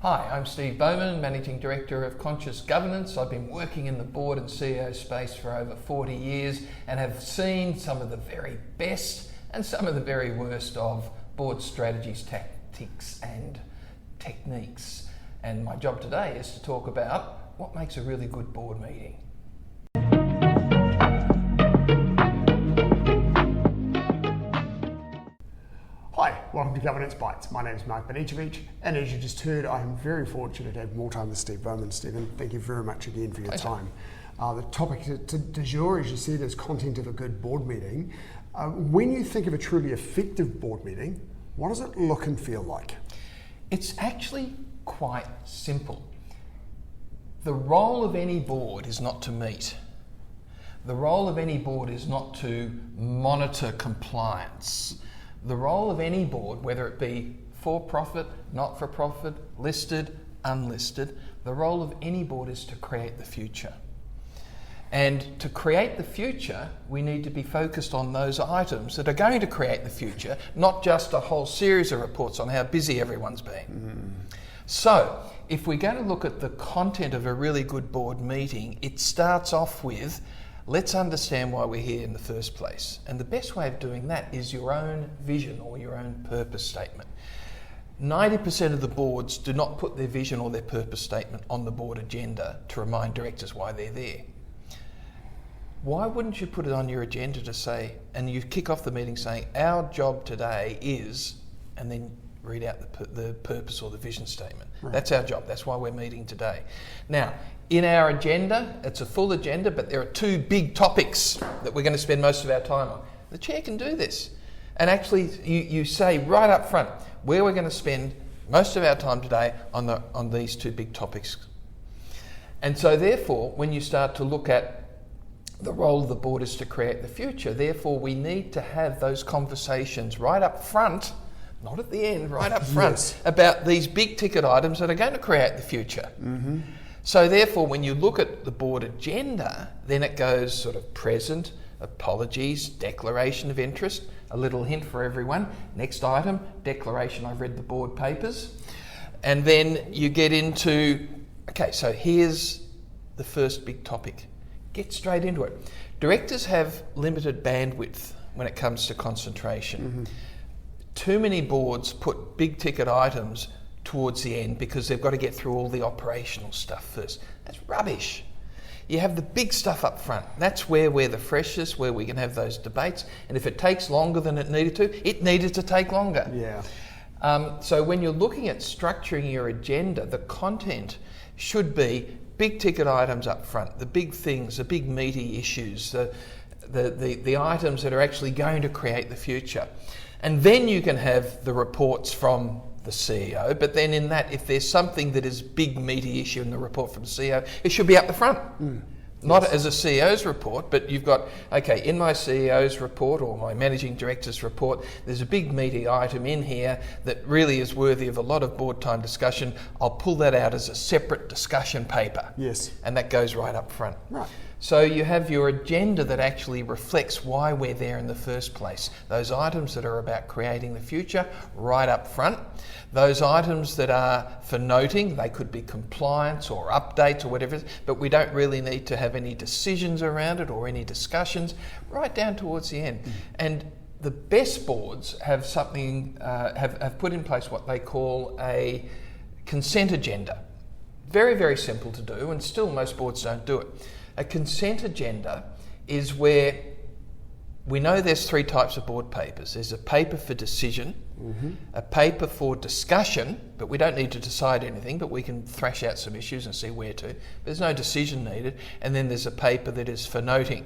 Hi, I'm Steve Bowman, Managing Director of Conscious Governance. I've been working in the board and CEO space for over 40 years and have seen some of the very best and some of the very worst of board strategies, tactics and techniques. And my job today is to talk about what makes a really good board meeting. Hi, welcome to Governance Bites. My name is Mark Banicevich, and as you just heard, I am very fortunate to have more time with Steve Bowman. Stephen, thank you very much again for your time. The topic du jour, as you said, is content of a good board meeting. When you think of a truly effective board meeting, what does it look and feel like? It's actually quite simple. The role of any board is not to meet. The role of any board is not to monitor compliance. The role of any board, whether it be for-profit, not-for-profit, listed, unlisted, the role of any board is to create the future. And to create the future, we need to be focused on those items that are going to create the future, not just a whole series of reports on how busy everyone's been. So, if we're going to look at the content of a really good board meeting, it starts off with, let's understand why we're here in the first place. And the best way of doing that is your own vision or your own purpose statement. 90% of the boards do not put their vision or their purpose statement on the board agenda to remind directors why they're there. Why wouldn't you put it on your agenda to say, and you kick off the meeting saying, our job today is, and then read out the purpose or the vision statement. Right. That's our job. That's why we're meeting today. Now, in our agenda, it's a full agenda, but there are two big topics that we're going to spend most of our time on. The chair can do this. And actually, you say right up front where we're going to spend most of our time today on these two big topics. And so therefore, when you start to look at the role of the board is to create the future, therefore we need to have those conversations right up front, not at the end, right up front, yes, about these big ticket items that are going to create the future. Mm-hmm. So therefore, when you look at the board agenda, then it goes sort of present, apologies, declaration of interest, a little hint for everyone. Next item, declaration, I've read the board papers. And then you get into, okay, so here's the first big topic. Get straight into it. Directors have limited bandwidth when it comes to concentration. Mm-hmm. Too many boards put big ticket items towards the end because they've got to get through all the operational stuff first. That's rubbish. You have the big stuff up front. That's where we're the freshest, where we can have those debates. And if it takes longer than it needed to take longer. Yeah. So when you're looking at structuring your agenda, the content should be big ticket items up front, the big things, the big meaty issues, the items that are actually going to create the future. And then you can have the reports from the CEO, but then in that, if there's something that is big meaty issue in the report from the CEO, it should be up the front. Not as a CEO's report, but you've got, okay, in my CEO's report or my managing director's report, there's a big meaty item in here that really is worthy of a lot of board time discussion. I'll pull that out as a separate discussion paper. Yes. And that goes right up front. Right. So you have your agenda that actually reflects why we're there in the first place. Those items that are about creating the future, right up front. Those items that are for noting, they could be compliance or updates or whatever, but we don't really need to have any decisions around it or any discussions, right down towards the end. And the best boards have something, have put in place what they call a consent agenda. Very, very simple to do, and still most boards don't do it. A consent agenda is where we know there's three types of board papers. There's a paper for decision, a paper for discussion, but we don't need to decide anything, but we can thrash out some issues and see where to. There's no decision needed. And then there's a paper that is for noting.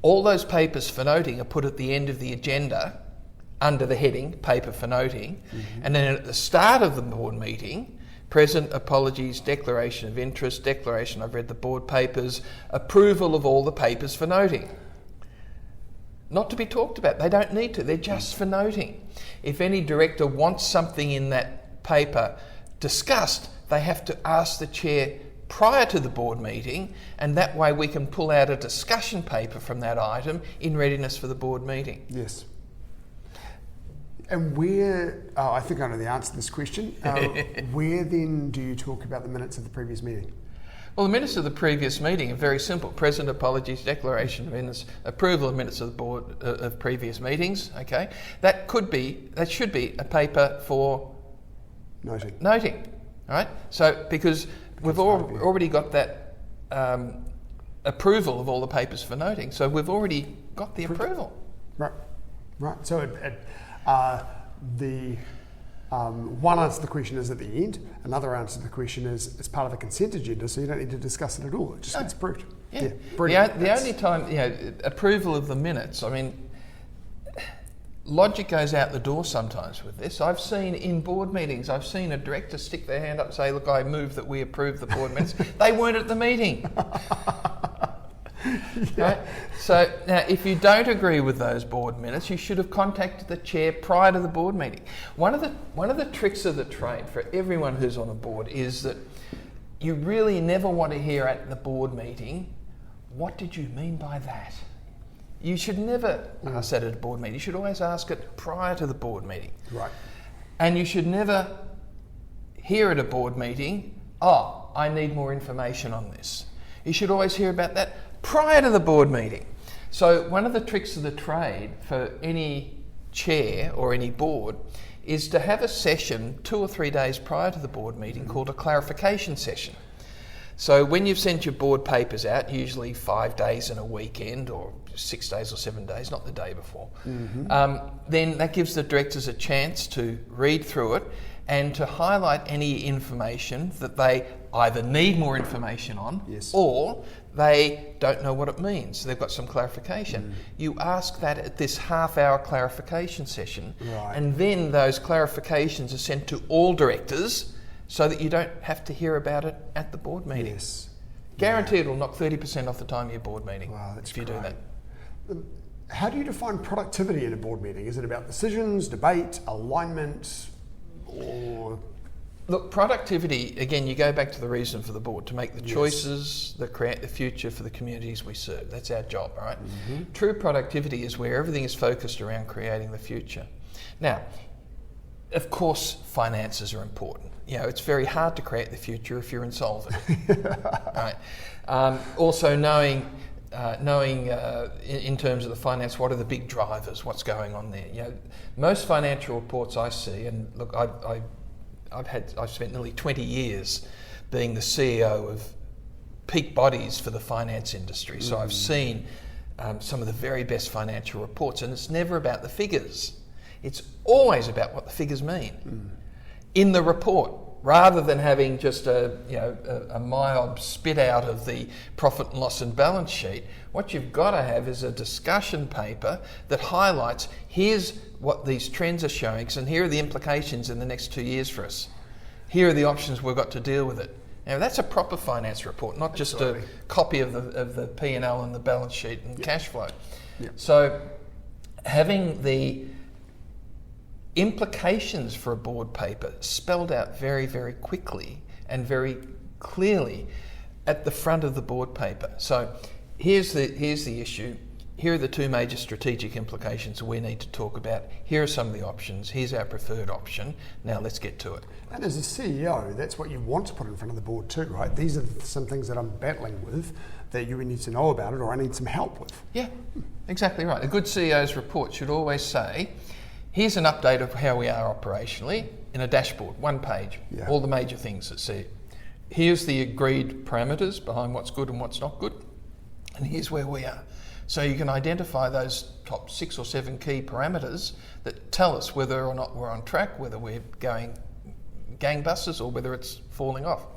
All those papers for noting are put at the end of the agenda under the heading, paper for noting. And then at the start of the board meeting, present, apologies, declaration of interest, declaration I've read the board papers, approval of all the papers for noting. Not to be talked about. They don't need to. They're just for noting. If any director wants something in that paper discussed, they have to ask the chair prior to the board meeting, and that way we can pull out a discussion paper from that item in readiness for the board meeting. Yes. And where, I think I know the answer to this question, where then do you talk about the minutes of the previous meeting? Well, the minutes of the previous meeting are very simple. Present apologies, declaration of minutes, approval of minutes of the board of previous meetings, okay? That should be a paper for noting, all right? So, because we've already got that approval of all the papers for noting, so we've already got the approval. Right. So one answer to the question is at the end. Another answer to the question is it's part of the consent agenda, so you don't need to discuss it at all. It just gets approved. Yeah. Brilliant. The only time, approval of the minutes, I mean, logic goes out the door sometimes with this. I've seen in board meetings, I've seen a director stick their hand up and say, look, I move that we approve the board minutes. They weren't at the meeting. Right? So now, if you don't agree with those board minutes, you should have contacted the chair prior to the board meeting. One of the tricks of the trade for everyone who's on a board is that you really never want to hear at the board meeting, what did you mean by that? You should never ask that at a board meeting. You should always ask it prior to the board meeting. Right. And you should never hear at a board meeting, oh, I need more information on this. You should always hear about that prior to the board meeting. So one of the tricks of the trade for any chair or any board is to have a session 2 or 3 days prior to the board meeting called a clarification session. So when you've sent your board papers out, usually 5 days and a weekend, or 6 days or 7 days, not the day before, then that gives the directors a chance to read through it and to highlight any information that they either need more information on, or they don't know what it means. They've got some clarification. You ask that at this half-hour clarification session, and then those clarifications are sent to all directors so that you don't have to hear about it at the board meeting. Yes. Guaranteed it'll knock 30% off the time of your board meeting if you do that. How do you define productivity in a board meeting? Is it about decisions, debate, alignment, or... Look, productivity, again, you go back to the reason for the board, to make the choices that create the future for the communities we serve. That's our job, right? True productivity is where everything is focused around creating the future. Now, of course, finances are important. It's very hard to create the future if you're insolvent. Right? Also knowing in terms of the finance, what are the big drivers, what's going on there. Most financial reports I see, and look, I've spent nearly 20 years being the CEO of peak bodies for the finance industry. So I've seen some of the very best financial reports, and it's never about the figures. It's always about what the figures mean in the report, rather than having just a myob spit out of the profit and loss and balance sheet. What you've got to have is a discussion paper that highlights, here's what these trends are showing, and here are the implications in the next 2 years for us. Here are the options we've got to deal with it. Now that's a proper finance report, not just a copy of the P&L and the balance sheet and cash flow. So having the implications for a board paper spelled out very, very quickly and very clearly at the front of the board paper. So here's the issue. Here are the 2 major strategic implications we need to talk about. Here are some of the options. Here's our preferred option. Now let's get to it. And as a CEO, that's what you want to put in front of the board too, right? These are some things that I'm battling with that you need to know about it, or I need some help with. Yeah, exactly right. A good CEO's report should always say, here's an update of how we are operationally in a dashboard, 1 page, all the major things that see. Here's the agreed parameters behind what's good and what's not good, and here's where we are. So you can identify those top 6 or 7 key parameters that tell us whether or not we're on track, whether we're going gangbusters or whether it's falling off.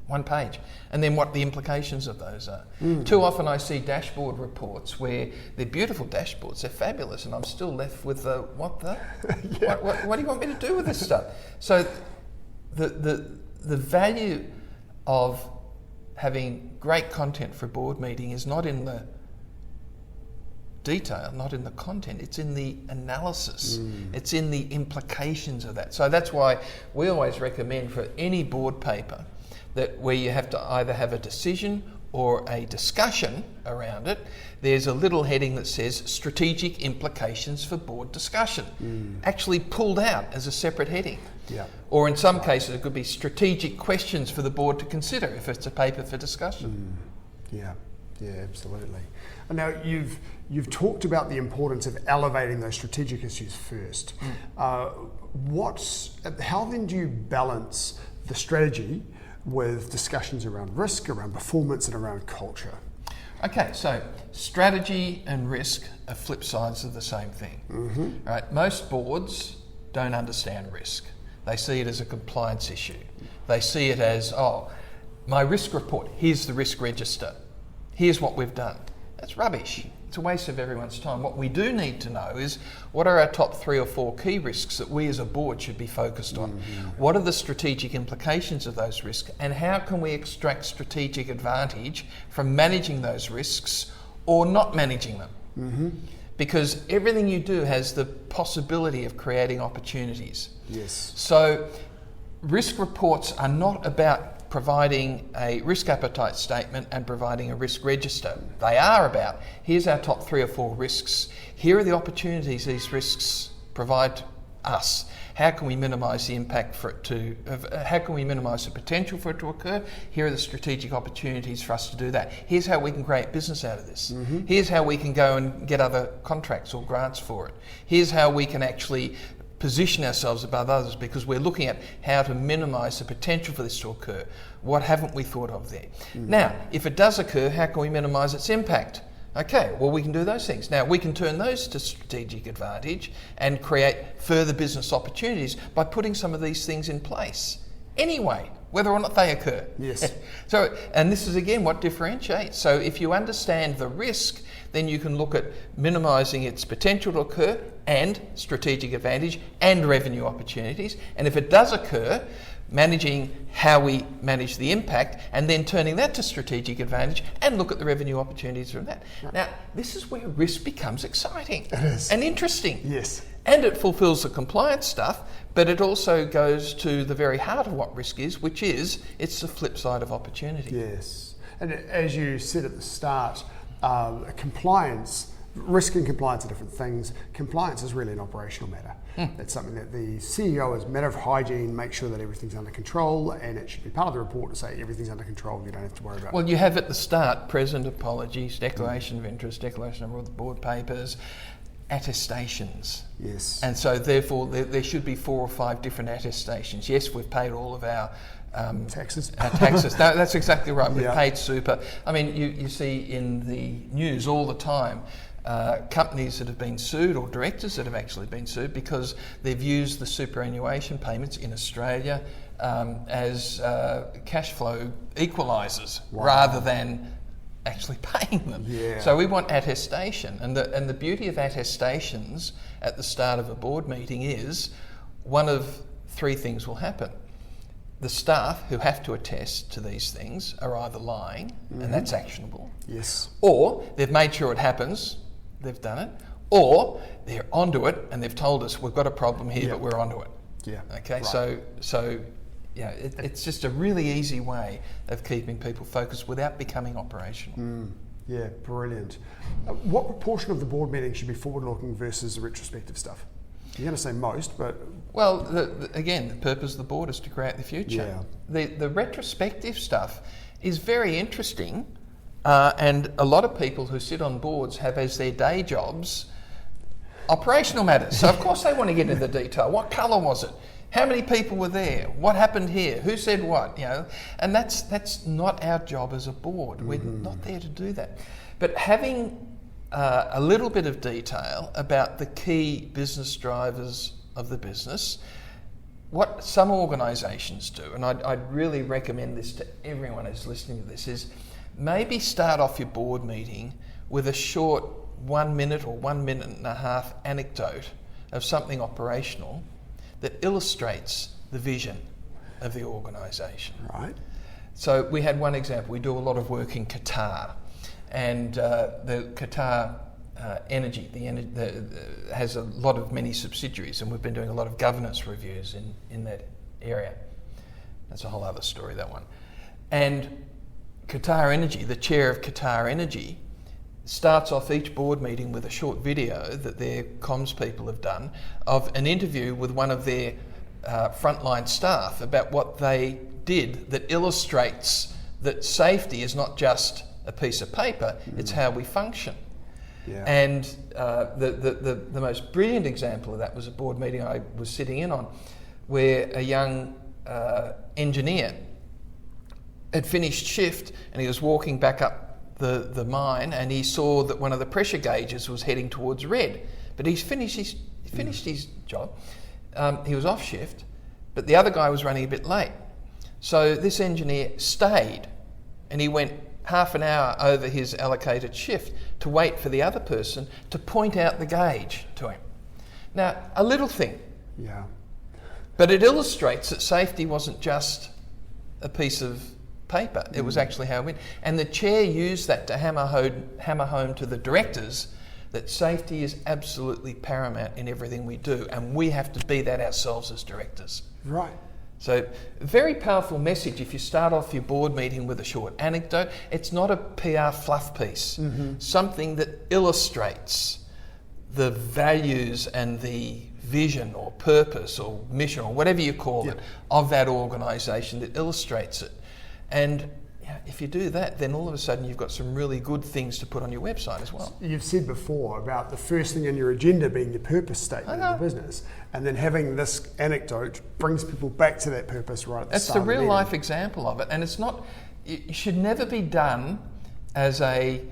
1 page. And then what the implications of those are. Too often I see dashboard reports where they're beautiful dashboards, they're fabulous, and I'm still left with what do you want me to do with this stuff? So the value of having great content for a board meeting is not in the detail, not in the content, it's in the analysis, it's in the implications of that. So that's why we always recommend for any board paper that where you have to either have a decision or a discussion around it, there's a little heading that says strategic implications for board discussion, actually pulled out as a separate heading. Yeah. Or in some cases it could be strategic questions for the board to consider if it's a paper for discussion. Yeah, absolutely. And now you've talked about the importance of elevating those strategic issues first. How then do you balance the strategy with discussions around risk, around performance, and around culture? Okay, so strategy and risk are flip sides of the same thing. Right? Most boards don't understand risk. They see it as a compliance issue. They see it as, my risk report, here's the risk register. Here's what we've done. That's rubbish. It's a waste of everyone's time. What we do need to know is what are our top 3 or 4 key risks that we as a board should be focused on? What are the strategic implications of those risks, and how can we extract strategic advantage from managing those risks or not managing them? Because everything you do has the possibility of creating opportunities. Yes. So risk reports are not about providing a risk appetite statement and providing a risk register. They are about, here's our top 3 or 4 risks. Here are the opportunities these risks provide us. How can we minimise the impact for it to, how can we minimise the potential for it to occur? Here are the strategic opportunities for us to do that. Here's how we can create business out of this. Here's how we can go and get other contracts or grants for it. Here's how we can actually position ourselves above others, because we're looking at how to minimise the potential for this to occur. What haven't we thought of there? Now, if it does occur, how can we minimise its impact? Okay, well, we can do those things. Now, we can turn those to strategic advantage and create further business opportunities by putting some of these things in place anyway, whether or not they occur. Yes. So, and this is again what differentiates. So if you understand the risk, then you can look at minimising its potential to occur and strategic advantage and revenue opportunities. And if it does occur, managing how we manage the impact and then turning that to strategic advantage and look at the revenue opportunities from that. Yeah. Now, this is where risk becomes exciting and interesting. Yes. And it fulfills the compliance stuff, but it also goes to the very heart of what risk is, which is it's the flip side of opportunity. Yes. And as you said at the start, compliance, risk and compliance are different things. Compliance is really an operational matter. It's something that the CEO, as a matter of hygiene, make sure that everything's under control, and it should be part of the report to say everything's under control, you don't have to worry about it. Well, you have at the start present apologies, declaration of interest, declaration of all the board papers, attestations. Yes. And so therefore there should be 4 or 5 different attestations. Yes, we've paid all of our taxes. No, that's exactly right. We've paid super. I mean, you see in the news all the time companies that have been sued or directors that have actually been sued because they've used the superannuation payments in Australia as cash flow equalisers rather than actually paying them. Yeah. So we want attestation, and the beauty of attestations at the start of a board meeting is one of 3 things will happen. The staff who have to attest to these things are either lying, and that's actionable. Yes. Or they've made sure it happens, they've done it, or they're onto it and they've told us we've got a problem here, but we're onto it. Yeah. Okay. Right. So yeah, it's just a really easy way of keeping people focused without becoming operational. Yeah, brilliant. What proportion of the board meeting should be forward-looking versus the retrospective stuff? You're going to say most, but... Well, again, the purpose of the board is to create the future. Yeah. The retrospective stuff is very interesting, and a lot of people who sit on boards have as their day jobs operational matters. So of course they want to get into the detail. What colour was it? How many people were there? What happened here? Who said what? You know, and that's not our job as a board. We're not there to do that. But having a little bit of detail about the key business drivers of the business, what some organisations do, and I'd really recommend this to everyone who's listening to this, is maybe start off your board meeting with a short 1 minute or 1 minute and a half anecdote of something operational that illustrates the vision of the organisation. Right. So we had one example. We do a lot of work in Qatar, and the Qatar Energy has a lot of many subsidiaries, and we've been doing a lot of governance reviews in that area. That's a whole other story, that one. And Qatar Energy, the chair of Qatar Energy, starts off each board meeting with a short video that their comms people have done of an interview with one of their frontline staff about what they did that illustrates that safety is not just a piece of paper, it's how we function. Yeah. And the most brilliant example of that was a board meeting I was sitting in on, where a young engineer had finished shift and he was walking back up the mine, and he saw that one of the pressure gauges was heading towards red. But he finished his job. He was off shift, but the other guy was running a bit late. So this engineer stayed, and he went half an hour over his allocated shift to wait for the other person to point out the gauge to him. Now, a little thing, Yeah. but it illustrates that safety wasn't just a piece of paper, it was actually how it went. And the chair used that to hammer home to the directors that safety is absolutely paramount in everything we do, and we have to be that ourselves as directors. Right. So, a very powerful message if you start off your board meeting with a short anecdote. It's not a PR fluff piece, something that illustrates the values and the vision or purpose or mission or whatever you call it of that organisation, that illustrates it. And if you do that, then all of a sudden you've got some really good things to put on your website as well. You've said before about the first thing on your agenda being your purpose statement of the business, and then having this anecdote brings people back to that purpose right at the start. That's the real life example of it, and it's not. It should never be done as a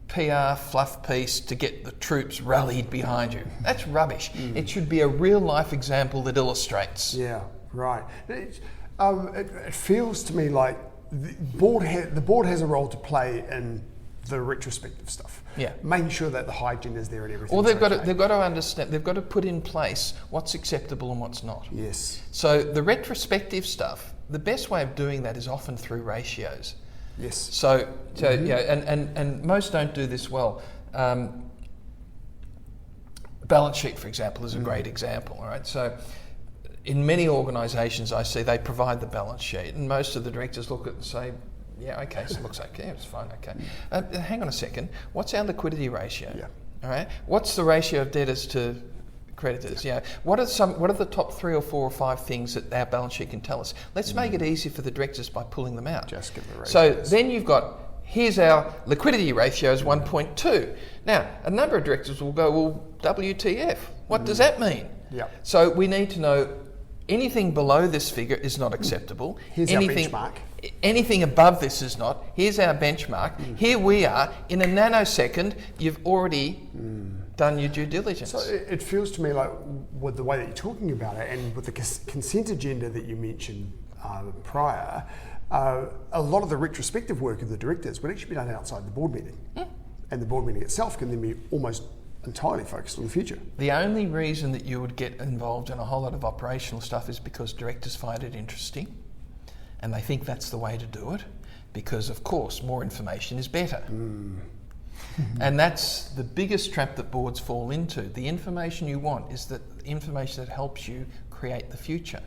PR fluff piece to get the troops rallied behind you. That's rubbish. It should be a real life example that illustrates. Yeah, right. It feels to me like the board has a role to play in the retrospective stuff. Yeah. Making sure that the hygiene is there and everything. Or they've got to understand, they've got to put in place what's acceptable and what's not. Yes. So the retrospective stuff, the best way of doing that is often through ratios. Yes. So yeah, and most don't do this well. Balance sheet, for example, is a great example. All right. So in many organisations, I see they provide the balance sheet, and most of the directors look at it and say, "Yeah, okay, so it looks okay, it's fine, okay." Hang on a second. What's our liquidity ratio? Yeah. All right. What's the ratio of debtors to creditors? Yeah. What are the top 3 or 4 or 5 things that our balance sheet can tell us? Let's make it easy for the directors by pulling them out. Just give the ratios. So then you've got, here's our liquidity ratio is 1.2. Now, a number of directors will go, well, WTF? What does that mean? Yeah. So we need to know anything below this figure is not acceptable. Here's our benchmark. Anything above this is not. Here's our benchmark. Here we are. In a nanosecond, you've already done your due diligence. So it feels to me like, with the way that you're talking about it, and with the consent agenda that you mentioned prior, a lot of the retrospective work of the directors would actually be done outside the board meeting. And the board meeting itself can then be almost entirely focused on the future. The only reason that you would get involved in a whole lot of operational stuff is because directors find it interesting, and they think that's the way to do it, because of course more information is better. And that's the biggest trap that boards fall into. The information you want is the information that helps you create the future.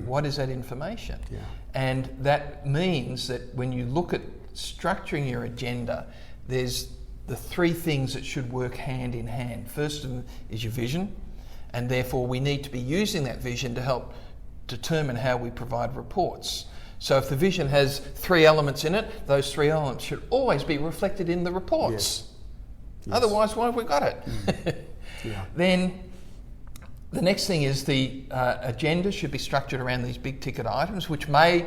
What is that information? Yeah. And that means that when you look at structuring your agenda, there's the 3 things that should work hand in hand. First of them is your vision, and therefore we need to be using that vision to help determine how we provide reports. So if the vision has 3 elements in it, those 3 elements should always be reflected in the reports. Yes. Otherwise, why have we got it? Then the next thing is the agenda should be structured around these big ticket items, which may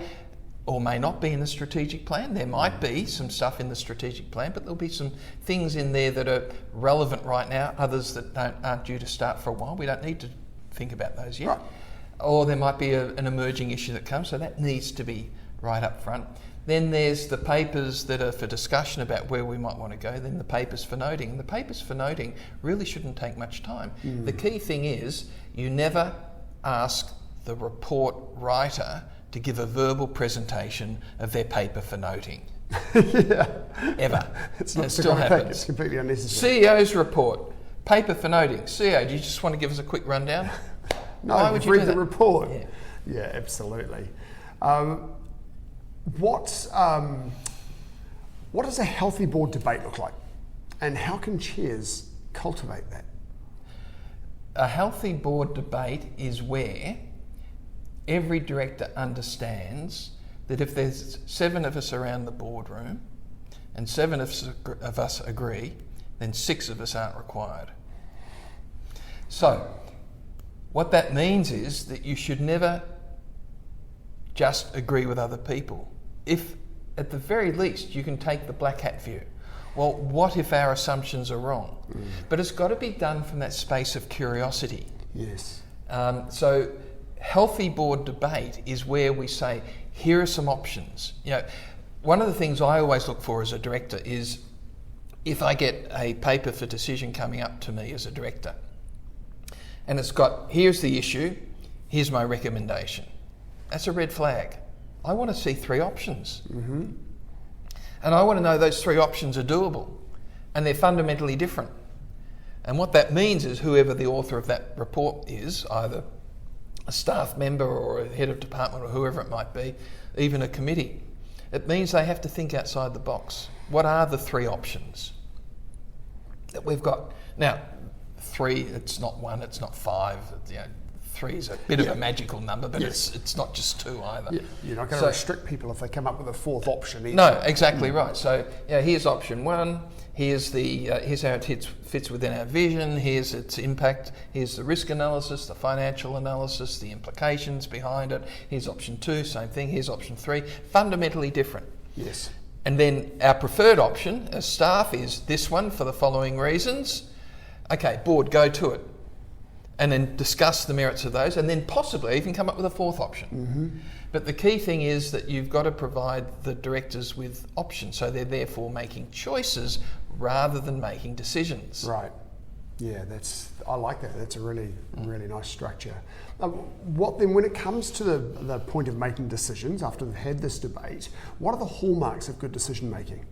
or may not be in the strategic plan. There might be some stuff in the strategic plan, but there'll be some things in there that are relevant right now, others that aren't due to start for a while. We don't need to think about those yet. Right. Or there might be an emerging issue that comes, so that needs to be right up front. Then there's the papers that are for discussion about where we might want to go, then the papers for noting. And the papers for noting really shouldn't take much time. The key thing is you never ask the report writer to give a verbal presentation of their paper for noting. Ever. It's not it still happens. It's completely unnecessary. CEO's report, paper for noting. CEO, do you just want to give us a quick rundown? No, Why would you read do the that? report. Yeah, absolutely. What does a healthy board debate look like? And how can chairs cultivate that? A healthy board debate is where every director understands that if there's 7 of us around the boardroom and 7 of us agree, then 6 of us aren't required. So, what that means is that you should never just agree with other people. If, at the very least, you can take the black hat view. Well, what if our assumptions are wrong? But it's got to be done from that space of curiosity. Yes. So, healthy board debate is where we say, here are some options. You know, one of the things I always look for as a director is if I get a paper for decision coming up to me as a director, and it's got, here's the issue, here's my recommendation. That's a red flag. I want to see 3 options. And I want to know those 3 options are doable and they're fundamentally different. And what that means is whoever the author of that report is, either a staff member or a head of department or whoever it might be, even a committee, it means they have to think outside the box. What are the 3 options that we've got? Now, 3, it's not 1, it's not 5, 3 is a bit of a magical number, but it's not just 2 either. Yeah. You're not going to restrict people if they come up with a 4th option either. No, exactly right. So here's option 1, here's how it fits within our vision, here's its impact, here's the risk analysis, the financial analysis, the implications behind it, here's option 2, same thing, here's option 3, fundamentally different. Yes. And then our preferred option as staff is this one for the following reasons. Okay, board, go to it. And then discuss the merits of those, and then possibly even come up with a 4th option. But the key thing is that you've got to provide the directors with options, so they're therefore making choices rather than making decisions. Right. Yeah, I like that. That's a really, really nice structure. What then, when it comes to the point of making decisions after they've had this debate, what are the hallmarks of good decision making?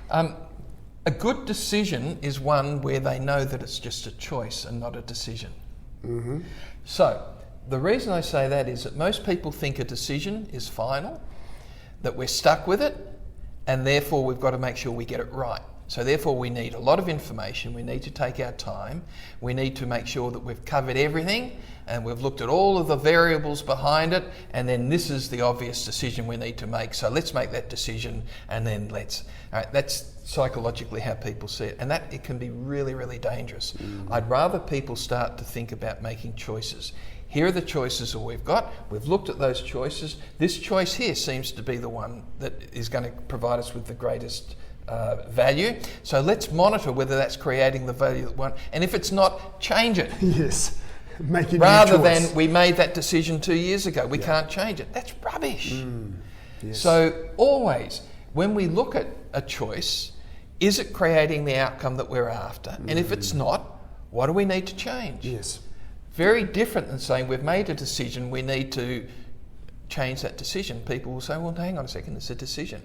A good decision is one where they know that it's just a choice and not a decision. So, the reason I say that is that most people think a decision is final, that we're stuck with it, and therefore we've got to make sure we get it right. So therefore we need a lot of information, we need to take our time, we need to make sure that we've covered everything and we've looked at all of the variables behind it, and then this is the obvious decision we need to make, so let's make that decision and then that's psychologically how people see it, and that it can be really, really dangerous. I'd rather people start to think about making choices. Here are the choices that we've got. We've looked at those choices. This choice here seems to be the one that is going to provide us with the greatest value. So let's monitor whether that's creating the value that we want. And if it's not, change it. Yes. Make a Rather new choice. than we made that decision 2 years ago. We can't change it. That's rubbish. Yes. So always, when we look at a choice, is it creating the outcome that we're after? And if it's not, what do we need to change? Yes. Very different than saying we've made a decision, we need to change that decision. People will say, well, hang on a second, it's a decision.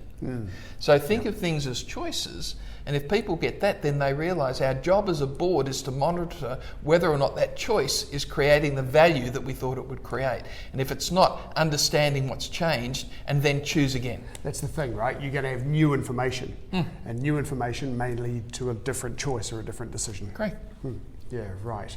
So think of things as choices, and if people get that, then they realise our job as a board is to monitor whether or not that choice is creating the value that we thought it would create. And if it's not, understanding what's changed and then choose again. That's the thing, right? You're going to have new information, and new information may lead to a different choice or a different decision. Great. Yeah, right.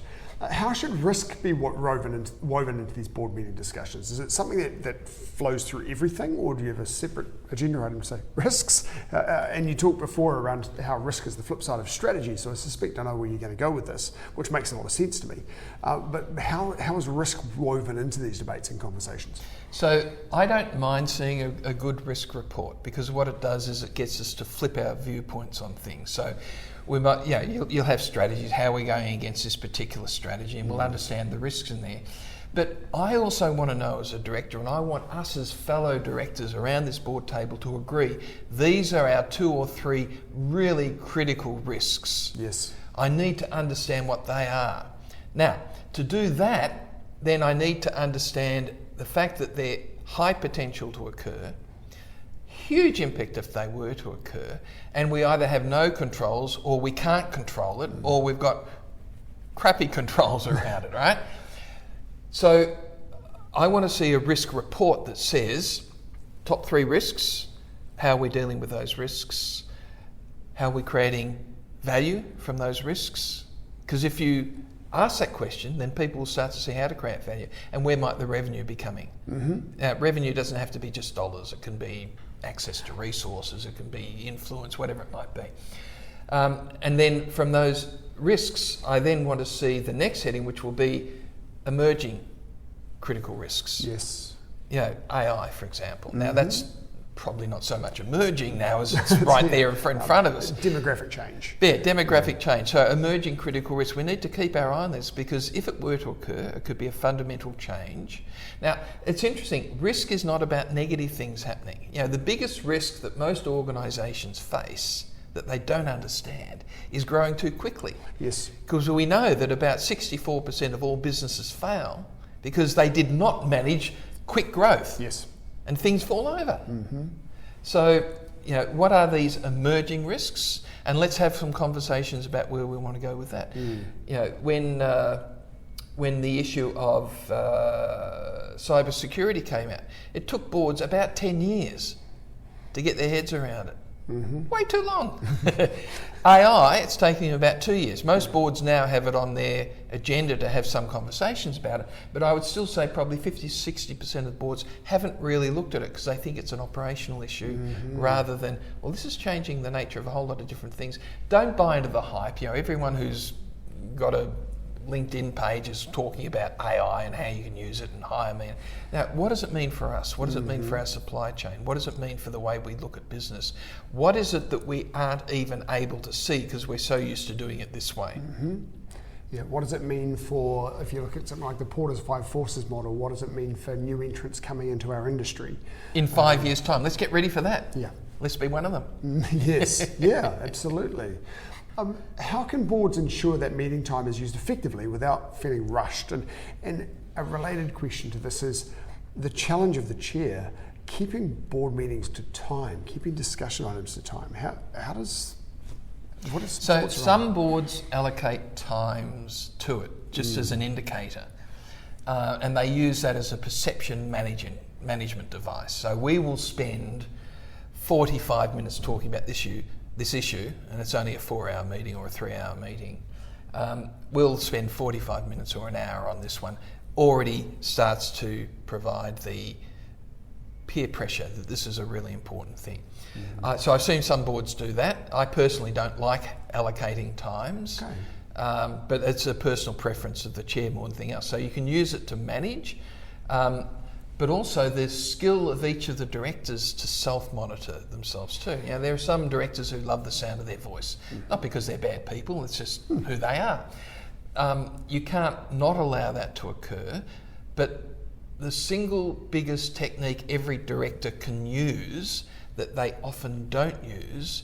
How should risk be woven into these board meeting discussions? Is it something that flows through everything, or do you have a separate agenda item to say risks? And you talked before around how risk is the flip side of strategy, so I suspect I know where you're going to go with this, which makes a lot of sense to me. But how is risk woven into these debates and conversations? So I don't mind seeing a good risk report, because what it does is it gets us to flip our viewpoints on things. So we might, you'll have strategies, how are we going against this particular strategy, and we'll understand the risks in there. But I also want to know as a director, and I want us as fellow directors around this board table to agree, these are our 2 or 3 really critical risks. Yes. I need to understand what they are. Now, to do that, then I need to understand the fact that they're high potential to occur, huge impact if they were to occur, and we either have no controls or we can't control it, or we've got crappy controls around it, right? So I want to see a risk report that says top 3 risks, how we're dealing with those risks, how we're creating value from those risks. Because if you ask that question, then people will start to see how to create value and where might the revenue be coming. Now, revenue doesn't have to be just dollars. It can be access to resources, it can be influence, whatever it might be. And then from those risks, I then want to see the next heading, which will be emerging critical risks. Yes. You know, AI, for example. Now, that's probably not so much emerging now as it's right there in front of us. Demographic change. Yeah, demographic change. So emerging critical risks, we need to keep our eye on this, because if it were to occur, it could be a fundamental change. Now, it's interesting, risk is not about negative things happening. You know, the biggest risk that most organisations face that they don't understand is growing too quickly. Yes. Because we know that about 64% of all businesses fail because they did not manage quick growth. Yes. And things fall over. So, you know, what are these emerging risks? And let's have some conversations about where we want to go with that. You know, when the issue of cybersecurity came out, it took boards about 10 years to get their heads around it. Way too long. AI, it's taking them about 2 years. Most boards now have it on their agenda to have some conversations about it, but I would still say probably 50-60% of boards haven't really looked at it because they think it's an operational issue rather than, well, this is changing the nature of a whole lot of different things. Don't buy into the hype. You know, everyone who's got a LinkedIn page is talking about AI and how you can use it and hire me. Now, what does it mean for us? What does it mean for our supply chain? What does it mean for the way we look at business? What is it that we aren't even able to see because we're so used to doing it this way? Yeah, what does it mean for, if you look at something like the Porter's Five Forces model, what does it mean for new entrants coming into our industry? In 5 years' time, let's get ready for that. Yeah. Let's be one of them. Yes, yeah, absolutely. How can boards ensure that meeting time is used effectively without feeling rushed? And a related question to this is the challenge of the chair, keeping board meetings to time, keeping discussion items to time. So some boards allocate times to it, just as an indicator. And they use that as a perception management device. So we will spend 45 minutes talking about this issue, and it's only a 4-hour meeting or a 3-hour meeting. We'll spend 45 minutes or an hour on this one. Already starts to provide the peer pressure that this is a really important thing. So I've seen some boards do that. I personally don't like allocating times, but it's a personal preference of the chair more than anything else. So you can use it to manage, but also the skill of each of the directors to self-monitor themselves too. You know, there are some directors who love the sound of their voice, not because they're bad people, it's just who they are. You can't not allow that to occur, but the single biggest technique every director can use that they often don't use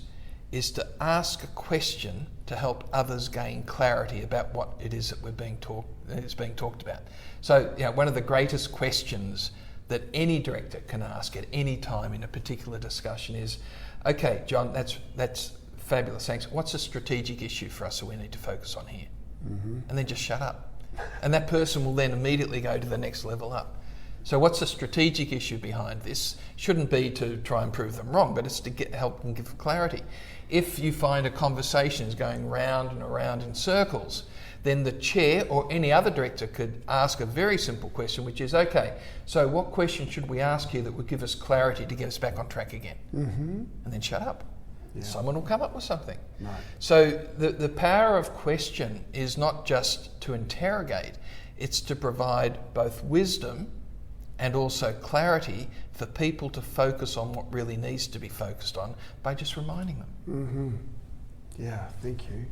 is to ask a question to help others gain clarity about what it is that is being talked about. So, you know, one of the greatest questions that any director can ask at any time in a particular discussion is, okay, John, that's fabulous, thanks. What's a strategic issue for us that we need to focus on here? And then just shut up. And that person will then immediately go to the next level up. So what's the strategic issue behind this? Shouldn't be to try and prove them wrong, but it's to help them give clarity. If you find a conversation is going round and around in circles, then the chair or any other director could ask a very simple question, which is, okay, so what question should we ask here that would give us clarity to get us back on track again? And then shut up. Yeah. Someone will come up with something. Right. So the power of question is not just to interrogate, it's to provide both wisdom and also clarity for people to focus on what really needs to be focused on by just reminding them. Yeah, thank you.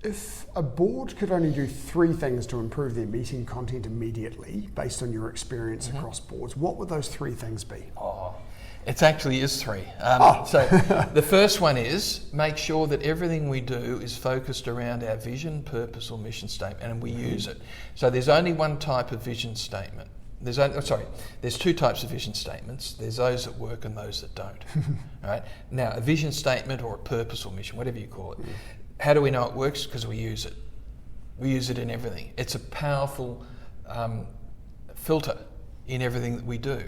If a board could only do 3 things to improve their meeting content immediately, based on your experience across boards, what would those 3 things be? It actually is 3. So the first one is make sure that everything we do is focused around our vision, purpose or mission statement, and we use it. So there's only one type of vision statement. There's 2 types of vision statements. There's those that work and those that don't. Right? Now, a vision statement or a purpose or mission, whatever you call it, how do we know it works? Because we use it. We use it in everything. It's a powerful filter in everything that we do.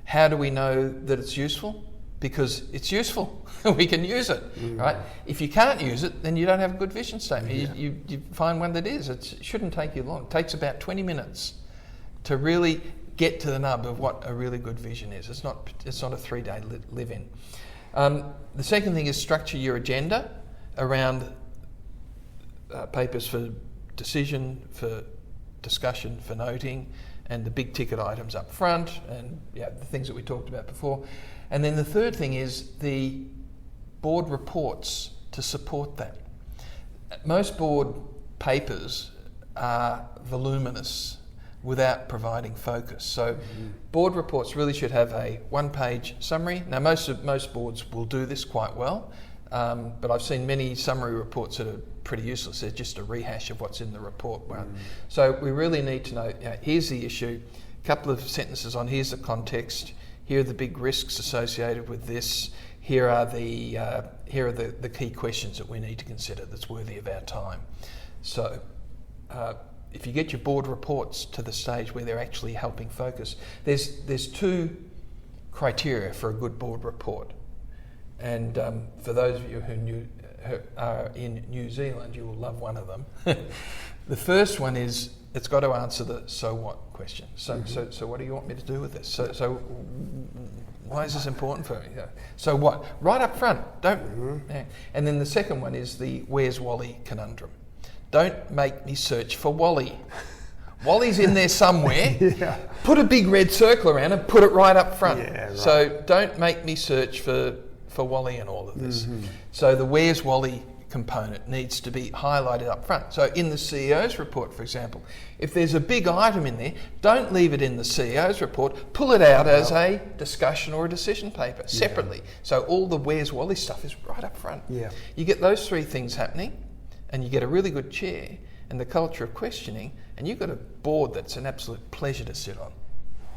How do we know that it's useful? because it's useful. We can use it, right? If you can't use it, then you don't have a good vision statement. Yeah. You find one that is. It shouldn't take you long. It takes about 20 minutes to really get to the nub of what a really good vision is. It's not a 3-day live-in. The second thing is structure your agenda around papers for decision, for discussion, for noting, and the big ticket items up front, and the things that we talked about before. And then the third thing is the board reports to support that. Most board papers are voluminous without providing focus. So board reports really should have a one-page summary. Now most boards will do this quite well, but I've seen many summary reports that are pretty useless. They're just a rehash of what's in the report. So we really need to know, here's the issue, a couple of sentences on here's the context, here are the big risks associated with this, here are the key questions that we need to consider that's worthy of our time. So if you get your board reports to the stage where they're actually helping focus, there's 2 criteria for a good board report. And for those of you who are in New Zealand, you will love one of them. The first one is it's got to answer the so what question. So what do you want me to do with this? So why is this important for me? So what? Right up front. Don't. And then the second one is the where's Wally conundrum. Don't make me search for Wally. Wally's in there somewhere. Put a big red circle around and put it right up front. So don't make me search for Wally in all of this. So the where's Wally component needs to be highlighted up front. So in the CEO's report, for example, if there's a big item in there, don't leave it in the CEO's report, pull it out as a discussion or a decision paper separately. So all the where's Wally stuff is right up front. You get those 3 things happening, and you get a really good chair and the culture of questioning, and you've got a board that's an absolute pleasure to sit on.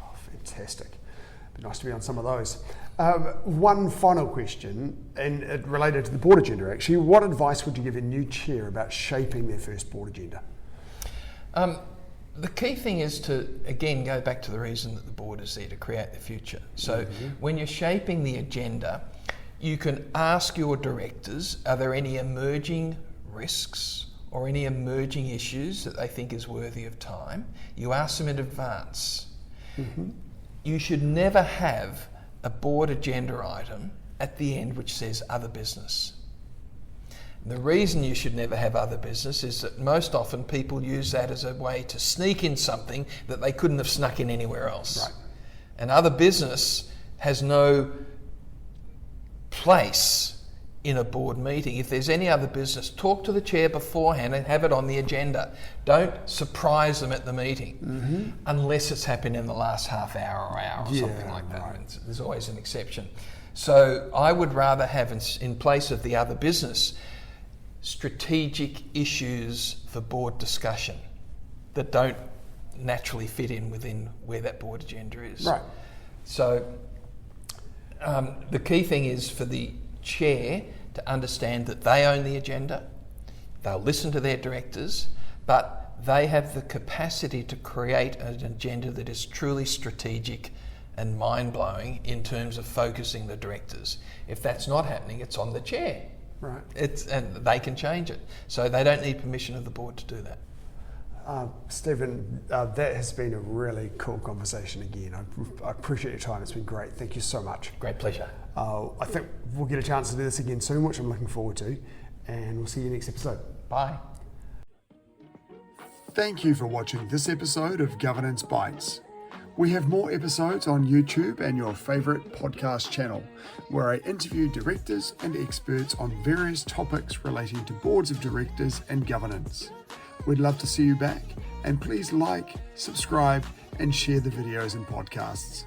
Oh, fantastic. Be nice to be on some of those. One final question, and it related to the board agenda actually. What advice would you give a new chair about shaping their first board agenda? The key thing is to, again, go back to the reason that the board is there to create the future. So when you're shaping the agenda, you can ask your directors, are there any emerging risks or any emerging issues that they think is worthy of time? You ask them in advance. You should never have a board agenda item at the end which says other business. The reason you should never have other business is that most often people use that as a way to sneak in something that they couldn't have snuck in anywhere else. And other business has no place in a board meeting. If there's any other business, talk to the chair beforehand and have it on the agenda. Don't surprise them at the meeting, unless it's happened in the last half hour or hour or something like that. There's always an exception. So I would rather have, in place of the other business, strategic issues for board discussion that don't naturally fit in within where that board agenda is. So the key thing is for the chair to understand that they own the agenda, they'll listen to their directors, but they have the capacity to create an agenda that is truly strategic and mind-blowing in terms of focusing the directors. If that's not happening, it's on the chair. And they can change it. So they don't need permission of the board to do that. Steven, that has been a really cool conversation again. I appreciate your time. It's been great. Thank you so much. Great pleasure. I think we'll get a chance to do this again soon, which I'm looking forward to. And we'll see you next episode. Bye. Thank you for watching this episode of Governance Bites. We have more episodes on YouTube and your favourite podcast channel, where I interview directors and experts on various topics relating to boards of directors and governance. We'd love to see you back, and please like, subscribe, and share the videos and podcasts.